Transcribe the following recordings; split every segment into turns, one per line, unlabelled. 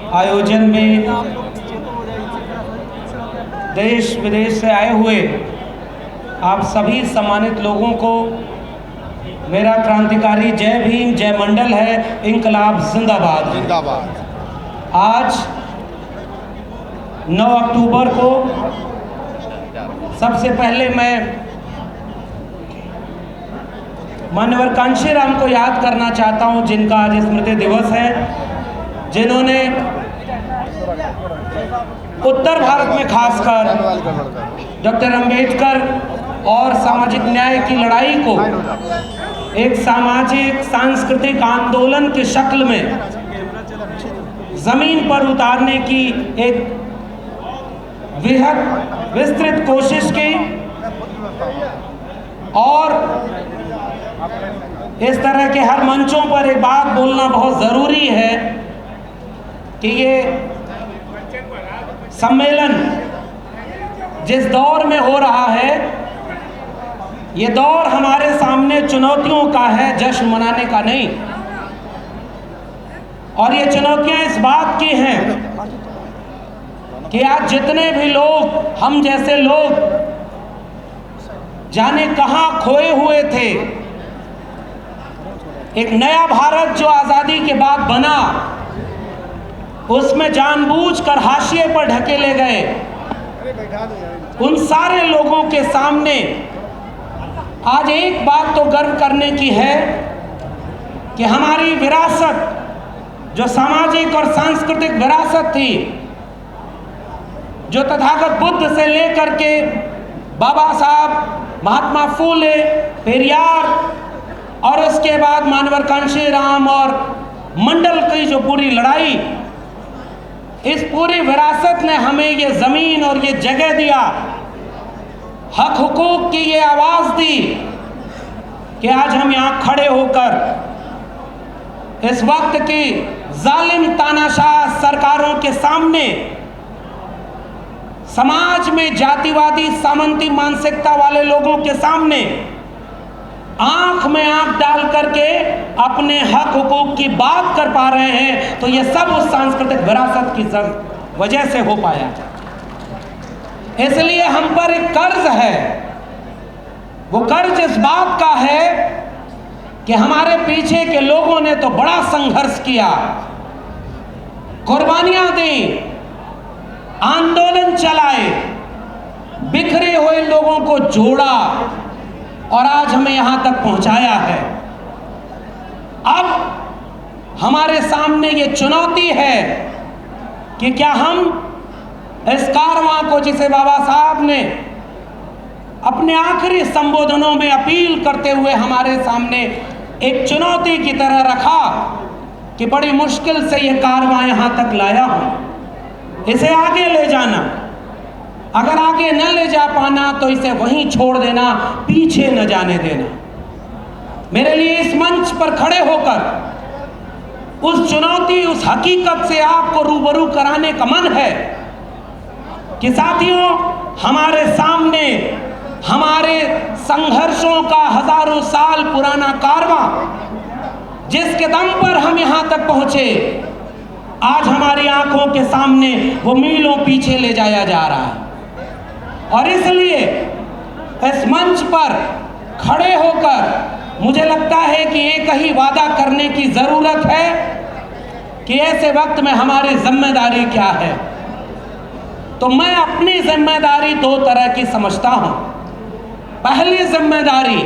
आयोजन में देश विदेश से आए हुए आप सभी सम्मानित लोगों को मेरा क्रांतिकारी जय भीम जय मंडल है, इंकलाब जिंदाबाद जिंदाबाद। आज 9 अक्टूबर को सबसे पहले मैं माननीय कांशीराम को याद करना चाहता हूं, जिनका आज स्मृति दिवस है, जिन्होंने उत्तर भारत में खासकर डॉक्टर अंबेडकर और सामाजिक न्याय की लड़ाई को एक सामाजिक सांस्कृतिक आंदोलन की शक्ल में जमीन पर उतारने की एक वृहद विस्तृत कोशिश की। और इस तरह के हर मंचों पर एक बात बोलना बहुत जरूरी है कि ये सम्मेलन जिस दौर में हो रहा है, ये दौर हमारे सामने चुनौतियों का है, जश्न मनाने का नहीं। और ये चुनौतियां इस बात की हैं कि आज जितने भी लोग, हम जैसे लोग जाने कहां खोए हुए थे, एक नया भारत जो आजादी के बाद बना, उसमें जानबूझकर हाशिए पर ढकेले गए उन सारे लोगों के सामने आज एक बात तो गर्व करने की है कि हमारी विरासत, जो सामाजिक और सांस्कृतिक विरासत थी, जो तथागत बुद्ध से लेकर के बाबा साहब, महात्मा फूले, पेरियार और उसके बाद माननीय कांशीराम और मंडल की जो पूरी लड़ाई, इस पूरी विरासत ने हमें ये जमीन और ये जगह दिया, हक हुकूक की ये आवाज दी कि आज हम यहां खड़े होकर इस वक्त की जालिम तानाशाह सरकारों के सामने, समाज में जातिवादी सामंती मानसिकता वाले लोगों के सामने आंख में आंख डाल करके अपने हक हुकूक की बात कर पा रहे हैं, तो ये सब उस सांस्कृतिक विरासत की वजह से हो पाया। इसलिए हम पर एक कर्ज है। वो कर्ज इस बात का है कि हमारे पीछे के लोगों ने तो बड़ा संघर्ष किया, कुर्बानियां दी, आंदोलन चलाए, बिखरे हुए लोगों को जोड़ा और आज हमें यहां तक पहुंचाया है। अब हमारे सामने ये चुनौती है कि क्या हम इस कारवां को, जिसे बाबा साहब ने अपने आखिरी संबोधनों में अपील करते हुए हमारे सामने एक चुनौती की तरह रखा कि बड़ी मुश्किल से ये कारवां यहां तक लाया हूं, इसे आगे ले जाना, अगर आगे न ले जा पाना तो इसे वहीं छोड़ देना, पीछे न जाने देना। मेरे लिए इस मंच पर खड़े होकर उस चुनौती, उस हकीकत से आपको रूबरू कराने का मन है कि साथियों, हमारे सामने हमारे संघर्षों का हजारों साल पुराना कारवां, जिसके दम पर हम यहां तक पहुंचे, आज हमारी आंखों के सामने वो मीलों पीछे ले जाया जा रहा है। और इसलिए इस मंच पर खड़े होकर मुझे लगता है कि एक ही वादा करने की जरूरत है कि ऐसे वक्त में हमारी जिम्मेदारी क्या है। तो मैं अपनी जिम्मेदारी दो तरह की समझता हूं। पहली जिम्मेदारी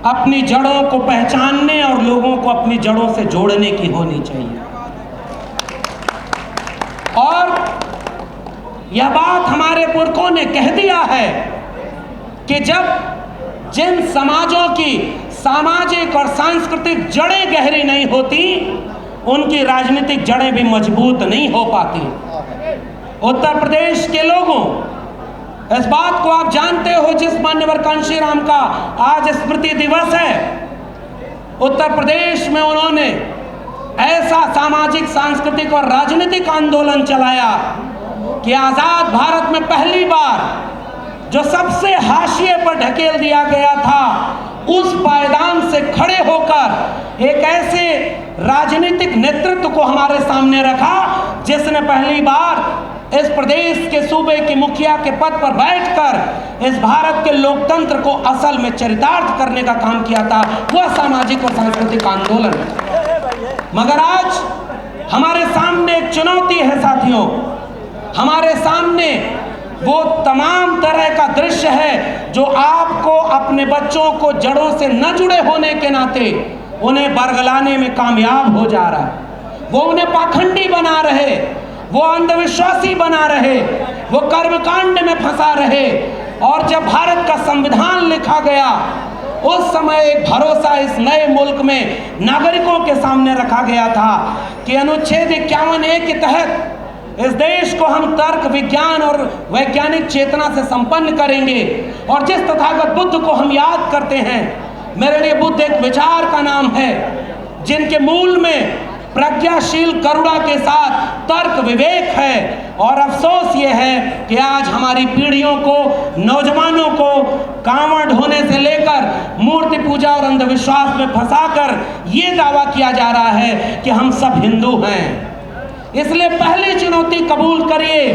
अपनी जड़ों को पहचानने और लोगों को अपनी जड़ों से जोड़ने की होनी चाहिए। और यह बात हमारे पुरखों ने कह दिया है कि जब जिन समाजों की सामाजिक और सांस्कृतिक जड़ें गहरी नहीं होती, उनकी राजनीतिक जड़ें भी मजबूत नहीं हो पाती। उत्तर प्रदेश के लोगों, इस बात को आप जानते हो, जिस मान्यवर कांशीराम का आज स्मृति दिवस है, उत्तर प्रदेश में उन्होंने ऐसा सामाजिक, सांस्कृतिक और राजनीतिक आंदोलन चलाया कि आजाद भारत में पहली बार जो सबसे हाशिए पर ढकेल दिया गया था, उस पायदान से खड़े होकर एक ऐसे राजनीतिक नेतृत्व को हमारे सामने रखा जिसने पहली बार इस प्रदेश के सूबे के मुखिया के पद पर बैठकर इस भारत के लोकतंत्र को असल में चरितार्थ करने का काम किया था, वह सामाजिक और सांस्कृतिक आंदोलन। मगर आज हमारे सामने एक चुनौती है साथियों, हमारे सामने वो तमाम तरह का दृश्य है जो आपको अपने बच्चों को जड़ों से न जुड़े होने के नाते उन्हें बरगलाने में कामयाब हो जा रहा है। वो उन्हें पाखंडी बना रहे, वो अंधविश्वासी बना रहे, वो कर्मकांड में फंसा रहे। और जब भारत का संविधान लिखा गया उस समय एक भरोसा इस नए मुल्क में नागरिकों के सामने रखा गया था कि अनुच्छेद 51A के तहत इस देश को हम तर्क, विज्ञान और वैज्ञानिक चेतना से संपन्न करेंगे। और जिस तथागत बुद्ध को हम याद करते हैं, मेरे लिए बुद्ध एक विचार का नाम है जिनके मूल में प्रज्ञाशील करुणा के साथ तर्क विवेक है। और अफसोस ये है कि आज हमारी पीढ़ियों को, नौजवानों को कांवड़ ढोने से लेकर मूर्ति पूजा और अंधविश्वास में फंसाकर ये दावा किया जा रहा है कि हम सब हिंदू हैं। इसलिए पहली चुनौती कबूल करिए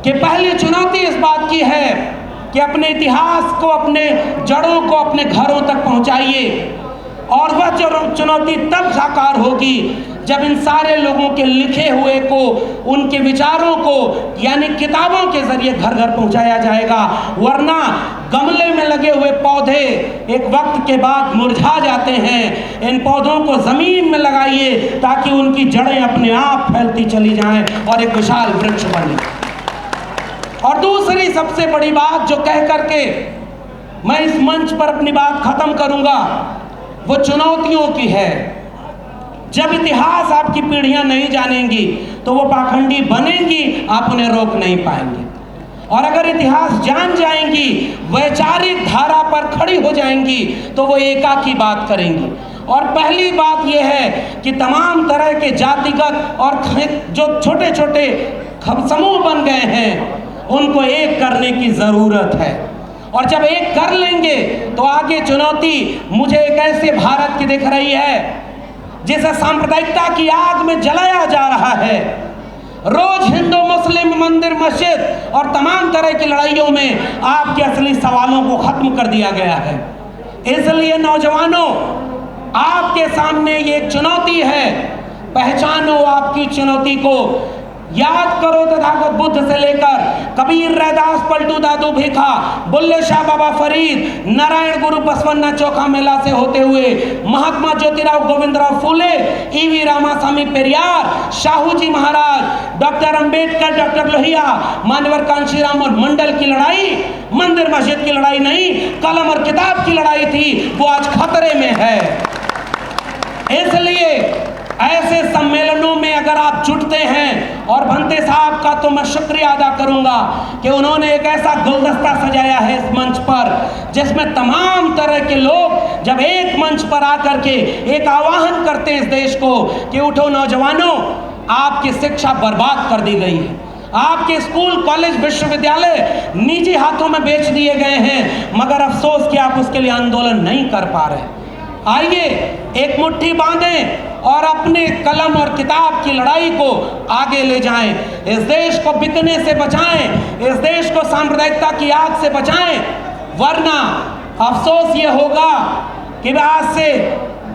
कि पहली चुनौती इस बात की है कि अपने इतिहास को, अपने जड़ों को अपने घरों तक पहुंचाइए। और वह चुनौती तब साकार होगी जब इन सारे लोगों के लिखे हुए को, उनके विचारों को यानी किताबों के जरिए घर घर पहुंचाया जाएगा। वरना गमले में लगे हुए पौधे एक वक्त के बाद मुरझा जाते हैं। इन पौधों को जमीन में लगाइए ताकि उनकी जड़ें अपने आप फैलती चली जाएं और एक विशाल वृक्ष बने। और दूसरी सबसे बड़ी बात जो कह करके मैं इस मंच पर अपनी बात खत्म करूंगा, वो चुनौतियों की है। जब इतिहास आपकी पीढ़ियां नहीं जानेंगी तो वो पाखंडी बनेंगी, आप उन्हें रोक नहीं पाएंगे। और अगर इतिहास जान जाएंगी, वैचारिक धारा पर खड़ी हो जाएंगी, तो वो एकाकी बात करेंगी। और पहली बात यह है कि तमाम तरह के जातिगत और जो छोटे छोटे समूह बन गए हैं, उनको एक करने की ज़रूरत है। और जब एक कर लेंगे तो आगे चुनौती मुझे एक ऐसे भारत की दिख रही है जिसे सांप्रदायिकता की आग में जलाया जा रहा है। रोज हिंदू मुस्लिम, मंदिर मस्जिद और तमाम तरह की लड़ाइयों में आपके असली सवालों को खत्म कर दिया गया है। इसलिए नौजवानों, आपके सामने ये एक चुनौती है, पहचानो आपकी चुनौती को। याद करो तथागत बुद्ध से लेकर कबीर, रैदास, पलटू दादू भीखा, बुल्ले शाह बाबा फरीद, नारायण गुरु बसवन्ना चौका मेला से होते हुए महात्मा ज्योतिराव गोविंदराव फूले, ईवी रामास्वामी पेरियार, शाहू जी महाराज, डॉक्टर अंबेडकर, डॉक्टर लोहिया, मानवर कांशीराम और मंडल की लड़ाई मंदिर मस्जिद की लड़ाई नहीं, कलम और किताब की लड़ाई थी, वो आज खतरे में है। इसलिए ऐसे सम्मेलनों में अगर आप जुटते हैं, और भंते साहब का तो मैं शुक्रिया अदा करूंगा कि उन्होंने एक ऐसा गुलदस्ता सजाया है इस मंच पर जिसमें तमाम तरह के लोग जब एक मंच पर आकर के एक आह्वान करते हैं इस देश को कि उठो नौजवानों, आपकी शिक्षा बर्बाद कर दी गई है, आपके स्कूल, कॉलेज, विश्वविद्यालय निजी हाथों में बेच दिए गए हैं, मगर अफसोस कि आप उसके लिए आंदोलन नहीं कर पा रहे। आइए एक मुट्ठी बांधें और अपने कलम और किताब की लड़ाई को आगे ले जाएं। इस देश को बिकने से बचाएं, इस देश को सांप्रदायिकता की आग से बचाएं। वरना अफसोस ये होगा कि आज से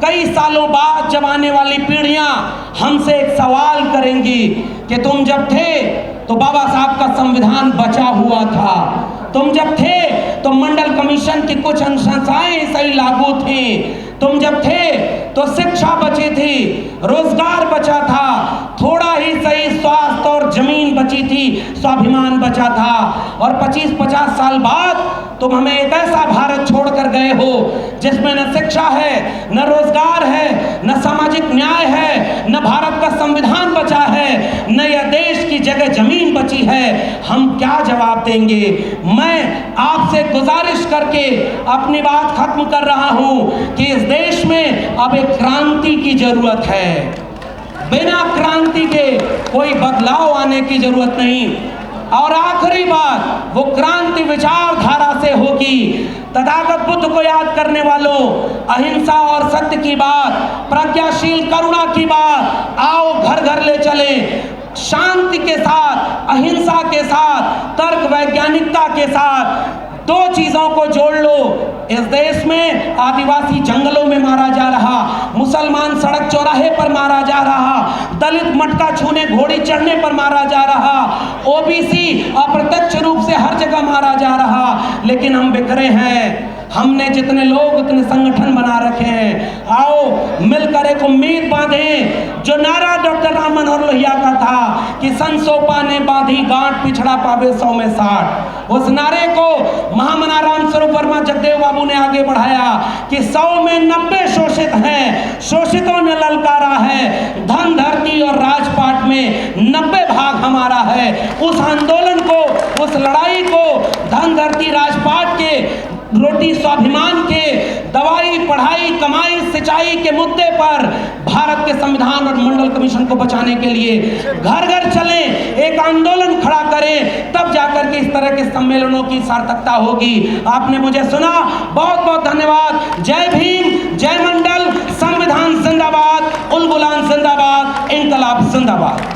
कई सालों बाद जब आने वाली पीढ़ियां हमसे एक सवाल करेंगी कि तुम जब थे तो बाबा साहब का संविधान बचा हुआ था, तुम जब थे तो मंडल कमीशन की कुछ अनुशंसाएं सही लागू थी, तुम जब थे तो शिक्षा बची थी, रोजगार बचा था, थोड़ा ही सही स्वास्थ्य और जमीन बची थी, स्वाभिमान बचा था। और 25-50 साल बाद तुम हमें एक ऐसा भारत छोड़कर गए हो जिसमें न शिक्षा है, न रोजगार है, न सामाजिक न्याय है, न भारत का संविधान बचा है, न यह देश की जगह जमीन बची है। हम क्या जवाब देंगे? मैं आपसे गुजारिश करके अपनी बात खत्म कर रहा हूं कि इस देश में अब एक क्रांति की जरूरत है। बिना क्रांति के कोई बदलाव आने की जरूरत नहीं। और आखिरी बात वो क्रांति विचारधारा से होगी। तथागत बुद्ध को याद करने वालों, अहिंसा और सत्य की बात, प्रज्ञाशील करुणा की बात आओ घर घर ले चले। शांति के साथ, अहिंसा के साथ, तर्क वैज्ञानिकता के साथ दो चीजों को जोड़ लो। इस देश में आदिवासी जंगलों में मारा जा रहा, मुसलमान सड़क चौराहे पर मारा जा रहा, दलित मटका छूने घोड़ी चढ़ने पर मारा जा रहा, ओबीसी अप्रत्यक्ष रूप से हर जगह मारा जा रहा, लेकिन हम बिखरे हैं। हमने जितने लोग उतने संगठन बना रखे हैं। आओ मिलकर एक उम्मीद बांधें। जो नारा डॉक्टर राम मनोहर लोहिया का था कि संसोपा ने बांधी गांठ, पिछड़ा पावे 100 में 60, उस नारे को महामना राम स्वरूप वर्मा जगदेव बाबू ने आगे बढ़ाया कि 100 में 90 शोषित हैं, शोषितों ने ललकारा है, धन धरती और राजपाट में 90 भाग हमारा है। उस आंदोलन को, उस लड़ाई को धन धरती राजपाट के, रोटी स्वाभिमान के, दवाई पढ़ाई कमाई सिंचाई के मुद्दे पर भारत के संविधान और मंडल कमीशन को बचाने के लिए घर घर चलें, एक आंदोलन खड़ा करें, तब जाकर के इस तरह के सम्मेलनों की सार्थकता होगी। आपने मुझे सुना, बहुत बहुत धन्यवाद। जय भीम, जय मंडल।